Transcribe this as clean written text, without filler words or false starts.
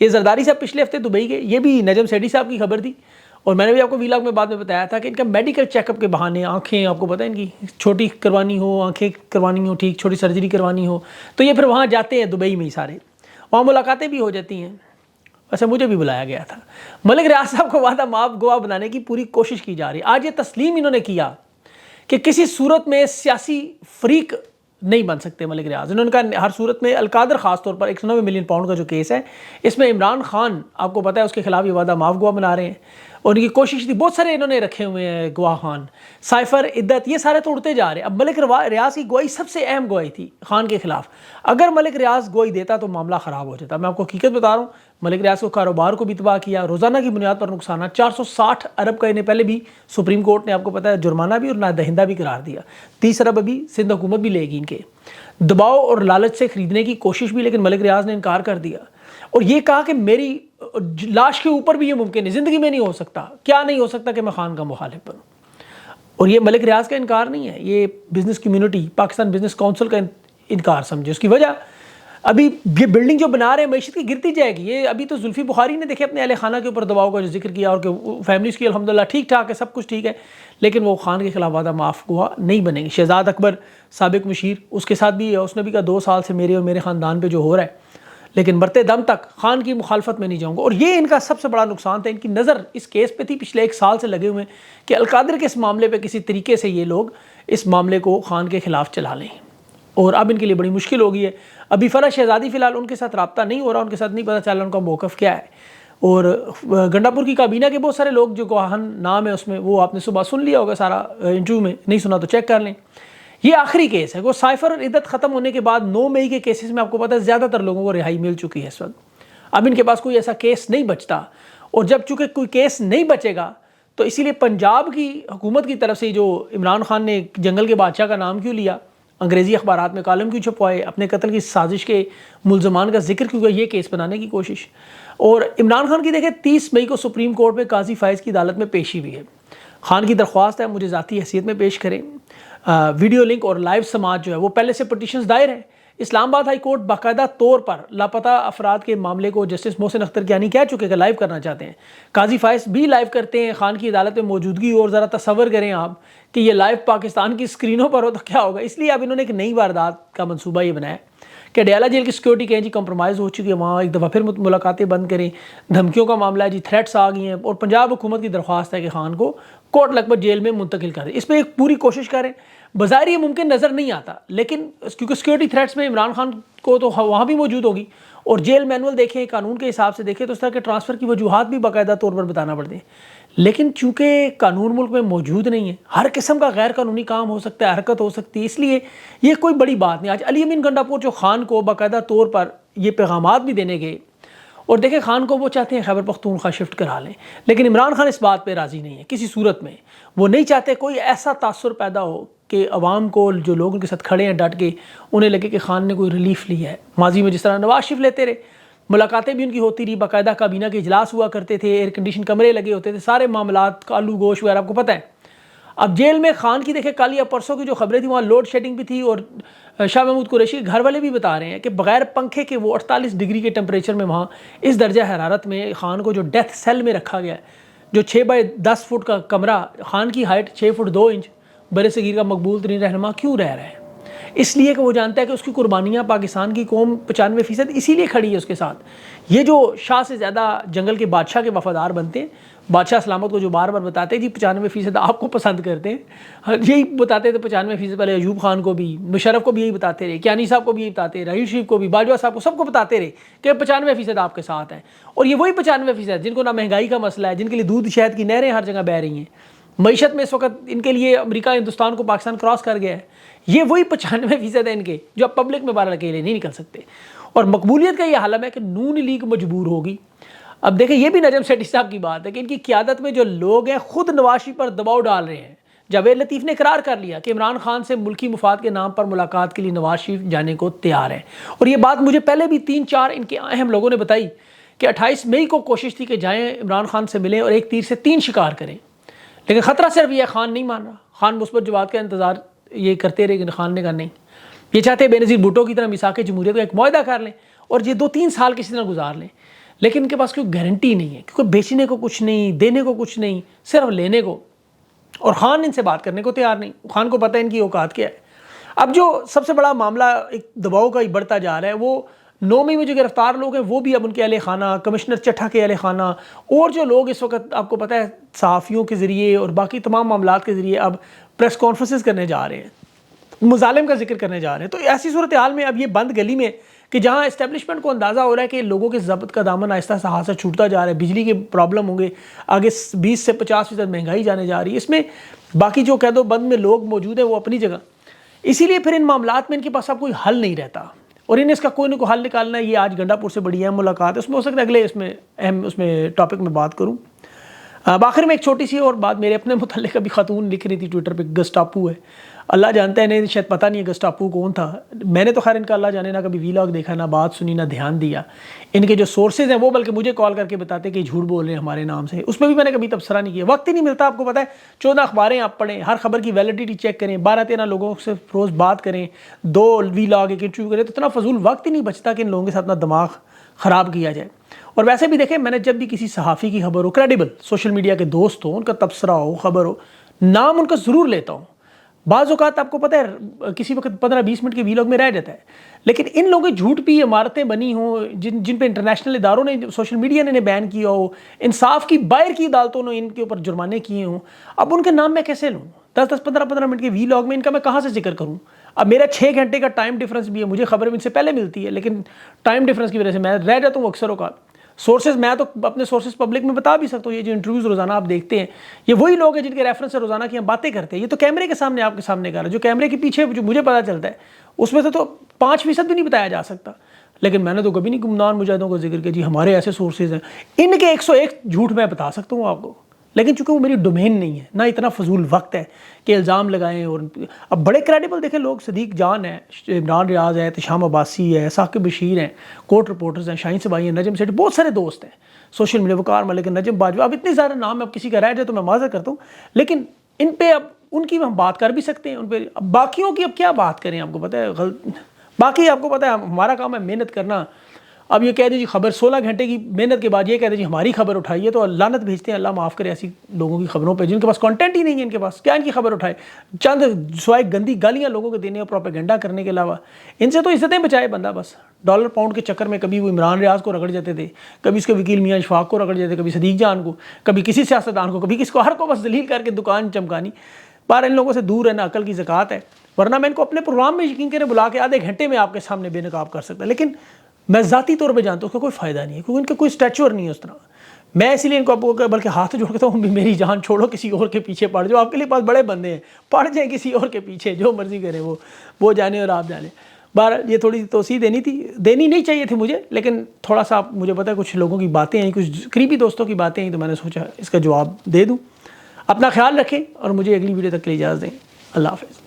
یہ زرداری صاحب پچھلے ہفتے دبئی گئے، یہ بھی نجم سیٹھی صاحب کی خبر تھی، اور میں نے بھی آپ کو ویلاگ میں بعد میں بتایا تھا کہ ان کا میڈیکل چیک اپ کے بہانے آنکھیں، آپ کو پتہ ہے ان کی چھوٹی کروانی ہو، آنکھیں کروانی ہو، ٹھیک چھوٹی سرجری کروانی ہو، تو یہ پھر وہاں جاتے ہیں دبئی میں ہی سارے، وہاں ملاقاتیں بھی ہو جاتی ہیں۔ ویسے مجھے بھی بلایا گیا تھا۔ ملک ریاض صاحب کو وعدہ معاف گواہ بنانے کی پوری کوشش کی جا رہی ہے۔ آج یہ تسلیم انہوں نے کیا کہ کسی صورت میں سیاسی فریق نہیں بن سکتے ملک ریاض۔ انہوں نے کہا ہر صورت میں القادر خاص طور پر 190 ملین پاؤنڈ کا جو کیس ہے، اس میں عمران خان آپ کو پتہ ہے اس کے خلاف یہ وعدہ معاف گواہ بنا رہے ہیں، اور ان کی کوشش تھی، بہت سارے انہوں نے رکھے ہوئے ہیں گواہ خان، سائفر، عدت، یہ سارے توڑتے جا رہے ہیں۔ اب ملک ریاض کی گواہی سب سے اہم گواہی تھی خان کے خلاف، اگر ملک ریاض گواہی دیتا تو معاملہ خراب ہو جاتا۔ میں آپ کو حقیقت بتا رہا ہوں، ملک ریاض کو کاروبار کو بھی تباہ کیا، روزانہ کی بنیاد پر نقصانات 460 ارب کا انہیں پہلے بھی سپریم کورٹ نے آپ کو پتہ ہے جرمانہ بھی اور نادہندہ بھی قرار دیا، 30 ارب ابھی سندھ حکومت بھی لے گی ان کے، دباؤ اور لالچ سے خریدنے کی کوشش بھی، لیکن ملک ریاض نے انکار کر دیا اور یہ کہا کہ میری لاش کے اوپر بھی یہ ممکن ہے، زندگی میں نہیں ہو سکتا، کیا نہیں ہو سکتا کہ میں خان کا مخالف بنوں۔ اور یہ ملک ریاض کا انکار نہیں ہے، یہ business community, Pakistan business council کا انکار سمجھے۔ اس کی وجہ ابھی یہ بلڈنگ جو بنا رہے ہیں معیشت کی گرتی جائے گی۔ یہ ابھی تو زلفی بخاری نے دیکھے اپنے اہل خانہ کے اوپر دباؤ کا جو ذکر کیا، اور کہ فیملی اس کی الحمدللہ ٹھیک ٹھاک ہے، سب کچھ ٹھیک ہے، لیکن وہ خان کے خلاف وعدہ معاف گواہ نہیں بنیں گے۔ شہزاد اکبر سابق مشیر، اس کے ساتھ بھی اس نے بھی کہا 2 سال سے میرے اور میرے خاندان پہ جو ہو رہا ہے، لیکن مرتے دم تک خان کی مخالفت میں نہیں جاؤں گا۔ اور یہ ان کا سب سے بڑا نقصان تھا، ان کی نظر اس کیس پہ تھی پچھلے 1 سال سے لگے ہوئے کہ القادر کے اس معاملے پہ کسی طریقے سے یہ لوگ اس معاملے کو خان کے خلاف چلا لیں، اور اب ان کے لیے بڑی مشکل ہو گئی ہے۔ ابھی فرح شہزادی فی الحال ان کے ساتھ رابطہ نہیں ہو رہا، ان کے ساتھ نہیں پتہ چل رہا ان کا موقف کیا ہے، اور گنڈاپور کی کابینہ کے بہت سارے لوگ جو گواہان نام ہے اس میں، وہ آپ نے صبح سن لیا ہوگا سارا انٹرویو میں، نہیں سنا تو چیک کر لیں۔ یہ آخری کیس ہے، وہ سائفر اور عدت ختم ہونے کے بعد 9 مئی کے کیسز میں آپ کو پتہ ہے زیادہ تر لوگوں کو رہائی مل چکی ہے اس وقت۔ اب ان کے پاس کوئی ایسا کیس نہیں بچتا، اور جب چونکہ کوئی کیس نہیں بچے گا تو اسی لیے پنجاب کی حکومت کی طرف سے جو عمران خان نے جنگل کے بادشاہ کا نام کیوں لیا، انگریزی اخبارات میں کالم کیوں چھپوائے، اپنے قتل کی سازش کے ملزمان کا ذکر کیوں کیا، یہ کیس بنانے کی کوشش۔ اور عمران خان کی دیکھیں 30 مئی کو سپریم کورٹ میں قاضی فائز کی عدالت میں پیشی ہوئی ہے۔ خان کی درخواست ہے مجھے ذاتی حیثیت میں پیش کریں، ویڈیو لنک اور لائیو سماعت جو ہے وہ پہلے سے پٹیشنز دائر ہیں۔ اسلام آباد ہائی کورٹ باقاعدہ طور پر لاپتہ افراد کے معاملے کو جسٹس محسن اختر کیانی کہہ چکے کہ لائیو کرنا چاہتے ہیں، قاضی فائز بھی لائیو کرتے ہیں خان کی عدالت میں موجودگی، اور ذرا تصور کریں آپ کہ یہ لائیو پاکستان کی اسکرینوں پر ہو تو کیا ہوگا۔ اس لیے اب انہوں نے ایک نئی واردات کا منصوبہ یہ بنایا کہ اڈیالہ جیل کی سیکورٹی کہیں جی کمپرومائز ہو چکی ہے، وہاں ایک دفعہ پھر ملاقاتیں بند کریں، دھمکیوں کا معاملہ ہے جی، تھریٹس آ گئی ہیں، اور پنجاب حکومت کی درخواست ہے کہ خان کو کوٹ لکھپت جیل میں منتقل کریں۔ اس پہ ایک پوری کوشش کریں، بظاہر یہ ممکن نظر نہیں آتا، لیکن کیونکہ سیکورٹی تھریٹس میں عمران خان کو تو وہاں بھی موجود ہوگی، اور جیل مینول دیکھیں، قانون کے حساب سے دیکھیں تو اس طرح کے ٹرانسفر کی وجوہات بھی باقاعدہ طور پر بتانا پڑتے ہیں، لیکن چونکہ قانون ملک میں موجود نہیں ہے، ہر قسم کا غیر قانونی کام ہو سکتا ہے، حرکت ہو سکتی ہے، اس لیے یہ کوئی بڑی بات نہیں۔ آج علی امین گنڈاپور جو خان کو باقاعدہ طور پر یہ پیغامات بھی دینے گئے، اور دیکھیں خان کو وہ چاہتے ہیں خیبر پختونخوا شفٹ کرا لیں، لیکن عمران خان اس بات پہ راضی نہیں ہے کسی صورت میں۔ وہ نہیں چاہتے کوئی ایسا تاثر پیدا ہو کہ عوام کو، جو لوگ ان کے ساتھ کھڑے ہیں ڈٹ کے، انہیں لگے کہ خان نے کوئی ریلیف لی ہے۔ ماضی میں جس طرح نواز شریف لیتے رہے، ملاقاتیں بھی ان کی ہوتی رہی، باقاعدہ کابینہ کے اجلاس ہوا کرتے تھے، ایئر کنڈیشن کمرے لگے ہوتے تھے، سارے معاملات آلو گوشت وغیرہ آپ کو پتہ ہے۔ اب جیل میں خان کی دیکھیں کل یا پرسوں کی جو خبریں تھیں، وہاں لوڈ شیڈنگ بھی تھی، اور شاہ محمود قریشی کے گھر والے بھی بتا رہے ہیں کہ بغیر پنکھے کے وہ 48 ڈگری کے ٹمپریچر میں وہاں اس درجہ حرارت میں خان کو جو ڈیتھ سیل میں رکھا گیا ہے، جو 6 بائی 10 فٹ کا کمرہ، خان کی ہائٹ 6 فٹ 2 انچ، بر صغیر کا مقبول ترین رہنما کیوں رہ رہا ہے؟ اس لیے کہ وہ جانتا ہے کہ اس کی قربانیاں پاکستان کی قوم 95% اسی لیے کھڑی ہے اس کے ساتھ۔ یہ جو شاہ سے زیادہ جنگل کے بادشاہ کے وفادار بنتے ہیں، بادشاہ سلامت کو جو بار بار بتاتے ہیں جی 95% آپ کو پسند کرتے ہیں، یہی بتاتے تھے 95% پہلے ایوب خان کو بھی، مشرف کو بھی یہی بتاتے رہے، کیانی صاحب کو بھی یہی بتاتے رہے، رحیل شریف کو بھی، باجوہ صاحب کو، سب کو بتاتے رہے کہ 95% آپ کے ساتھ ہیں۔ اور یہ وہی 95% جن کو نہ مہنگائی کا مسئلہ ہے، جن کے لیے دودھ شہد کی نہریں ہر جگہ بہہ رہی ہیں، معیشت میں اس وقت ان کے لیے امریکہ ہندوستان کو پاکستان کراس کر گیا ہے، یہ وہی 95% ہے ان کے جو اب پبلک میں باہر اکیلے نہیں نکل سکتے۔ اور مقبولیت کا یہ عالم ہے کہ نون لیگ مجبور ہوگی۔ اب دیکھیں یہ بھی نجم سیٹھی صاحب کی بات ہے کہ ان کی قیادت میں جو لوگ ہیں خود نواز شریف پر دباؤ ڈال رہے ہیں۔ جاوید لطیف نے اقرار کر لیا کہ عمران خان سے ملکی مفاد کے نام پر ملاقات کے لیے نواز شریف جانے کو تیار ہے، اور یہ بات مجھے پہلے بھی 3-4 ان کے اہم لوگوں نے بتائی کہ 28 مئی کو کوشش تھی کہ جائیں عمران خان سے ملیں اور ایک تیر سے 3 شکار کریں، لیکن خطرہ صرف یہ خان نہیں مان رہا۔ خان مثبت جواب کا انتظار یہ کرتے رہے، لیکن خان نے کہا نہیں، یہ چاہتے بے نظیر بھٹو کی طرح میثاق جمہوریت کا ایک معاہدہ کر لیں اور یہ 2-3 سال کسی طرح گزار لیں۔ لیکن ان کے پاس کوئی گارنٹی نہیں ہے، کیونکہ بیچنے کو کچھ نہیں، دینے کو کچھ نہیں، صرف لینے کو. اور خان ان سے بات کرنے کو تیار نہیں. خان کو پتہ ہے ان کی اوقات کیا ہے. اب جو سب سے بڑا معاملہ ایک دباؤ کا ہی بڑھتا جا رہا ہے، وہ 9 مئی میں جو گرفتار لوگ ہیں وہ بھی اب ان کے اہل خانہ، کمشنر چٹھا کے اہل خانہ، اور جو لوگ اس وقت آپ کو پتہ ہے صحافیوں کے ذریعے اور باقی تمام معاملات کے ذریعے اب پریس کانفرنسز کرنے جا رہے ہیں، مظالم کا ذکر کرنے جا رہے ہیں. تو ایسی صورتحال میں اب یہ بند گلی میں کہ جہاں اسٹیبلشمنٹ کو اندازہ ہو رہا ہے کہ لوگوں کے ضبط کا دامن آہستہ آہستہ ہاتھ سے چھوٹتا جا رہا ہے، بجلی کے پرابلم ہوں گے، آگے 20 سے 50% مہنگائی جانے جا رہی ہے، اس میں باقی جو قید و بند میں لوگ موجود ہیں وہ اپنی جگہ. اسی لیے پھر ان معاملات میں ان کے پاس اب کوئی حل نہیں رہتا، اور انہیں اس کا کوئی نہ کوئی حل نکالنا ہے. یہ آج گنڈا پور سے بڑی اہم ملاقات ہے، اس میں ہو سکتا ہے اگلے اس میں ٹاپک میں بات کروں. آخر میں ایک چھوٹی سی اور بات میرے اپنے متعلق ابھی خاتون لکھ رہی تھی ٹویٹر پہ، گسٹاپو ہے. اللہ جانتا ہے انہیں شاید پتہ نہیں ہے گسٹاپو کون تھا. میں نے تو خیر ان کا اللہ جانے نہ کبھی ویلاگ دیکھا، نہ بات سنی، نہ دھیان دیا. ان کے جو سورسز ہیں وہ بلکہ مجھے کال کر کے بتاتے کہ جھوٹ بول رہے ہیں ہمارے نام سے. اس میں بھی میں نے کبھی تبصرہ نہیں کیا، وقت ہی نہیں ملتا. آپ کو پتہ ہے 14 اخباریں آپ پڑھیں، ہر خبر کی ویلیڈیٹی چیک کریں، 12-13 لوگوں سے روز بات کریں، 2 ویلاگ ایک انٹرویو کریں، تو اتنا فضول وقت ہی نہیں بچتا کہ ان لوگوں کے ساتھ اپنا دماغ خراب کیا جائے. اور ویسے بھی دیکھیں، میں نے جب بھی کسی صحافی کی خبر ہو، کریڈیبل سوشل میڈیا کے دوست ہوں، ان کا تبصرہ ہو، خبر ہو، نام ان کا ضرور لیتا ہوں. بعض اوقات آپ کو پتہ ہے کسی وقت 15-20 منٹ کے ویلاگ میں رہ جاتا ہے، لیکن ان لوگوں کی جھوٹ پہ عمارتیں بنی ہوں، جن پہ انٹرنیشنل اداروں نے، سوشل میڈیا نے بین کیا ہو، انصاف کی باہر کی عدالتوں نے ان کے اوپر جرمانے کیے ہوں، اب ان کے نام میں کیسے لوں؟ 10-15 منٹ کے ویلاگ میں ان کا میں کہاں سے ذکر کروں؟ اب میرا 6 گھنٹے کا ٹائم ڈفرنس بھی ہے، مجھے خبر ان سے پہلے ملتی ہے، لیکن ٹائم ڈفرنس کی وجہ سے میں رہ جاتا ہوں اکثر اوقات. سورسز میں تو اپنے سورسز پبلک میں بتا بھی سکتا ہوں. یہ جو انٹرویوز روزانہ آپ دیکھتے ہیں، یہ وہی لوگ ہیں جن کے ریفرنس سے روزانہ کی ہم باتیں کرتے ہیں. یہ تو کیمرے کے سامنے آپ کے سامنے کر رہا ہے، جو کیمرے کے پیچھے جو مجھے پتا چلتا ہے اس میں سے تو 5% بھی نہیں بتایا جا سکتا. لیکن میں نے تو کبھی نہیں گمنام مجاہدوں کو ذکر کیا جی ہمارے ایسے سورسز ہیں. ان کے 101 جھوٹ میں بتا سکتا ہوں آپ کو، لیکن چونکہ وہ میری ڈومین نہیں ہے، نہ اتنا فضول وقت ہے کہ الزام لگائیں. اور اب بڑے کریڈیبل دیکھیں لوگ، صدیق جان ہے، عمران ریاض ہے، احتشام عباسی ہے، ثاقب بشیر ہیں، کوٹ رپورٹرز ہیں، شاہین سبائی ہیں، نجم سیٹھی، بہت سارے دوست ہیں سوشل میڈیا، وقار ملک، نجم باجوہ. اب اتنے زیادہ نام اب کسی کا رہ جائے تو میں معذرت کرتا ہوں، لیکن ان پہ اب ان کی ہم بات کر بھی سکتے ہیں. ان پہ اب باقیوں کی اب کیا بات کریں؟ آپ کو پتہ ہے باقی آپ کو پتہ ہے ہمارا کام ہے محنت کرنا. اب یہ کہہ دیں جی خبر 16 گھنٹے کی محنت کے بعد یہ کہہ دیں جی ہماری خبر اٹھائیے، تو لعنت بھیجتے ہیں، اللہ معاف کرے ایسی لوگوں کی خبروں پہ جن کے پاس کانٹینٹ ہی نہیں ہے. ان کے پاس کیا ان کی خبر اٹھائے؟ چند سوائے گندی گالیاں لوگوں کو دینے اور پروپیگنڈا کرنے کے علاوہ ان سے تو عزتیں بچائے بندہ. بس ڈالر پاؤنڈ کے چکر میں کبھی وہ عمران ریاض کو رگڑ جاتے تھے، کبھی اس کے وکیل میاں اشفاق کو رگڑ جاتے، کبھی صدیق جان کو، کبھی کسی سیاستدان کو، کبھی کس کو، ہر کو بس ذلیل کر کے دکان چمکانی. پر ان لوگوں سے دور رہنا عقل کی زکوٰۃ ہے. ورنہ میں ان کو اپنے پروگرام میں یقین کریں بلا کے آدھے گھنٹے میں آپ کے سامنے بے نقاب کر سکتا. لیکن میں ذاتی طور پہ جانتا ہوں اس کا کوئی فائدہ نہیں ہے، کیونکہ ان کا کوئی اسٹیچور نہیں ہے اس طرح. میں اسی لیے ان کو بلکہ ہاتھ جوڑتا ہوں، میری جان چھوڑو، کسی اور کے پیچھے پڑ جاؤ. آپ کے لیے پاس بڑے بندے ہیں، پڑ جائیں کسی اور کے پیچھے، جو مرضی کریں وہ جانے اور آپ جانے. بہرحال یہ تھوڑی سی توضیح دینی نہیں چاہیے تھی مجھے، لیکن تھوڑا سا مجھے پتہ ہے کچھ لوگوں کی باتیں ہیں، کچھ قریبی دوستوں کی باتیں ہیں، تو میں نے سوچا اس کا جواب دے دوں. اپنا خیال رکھیں اور مجھے اگلی ویڈیو تک کے لیے اجازت دیں. اللہ حافظ.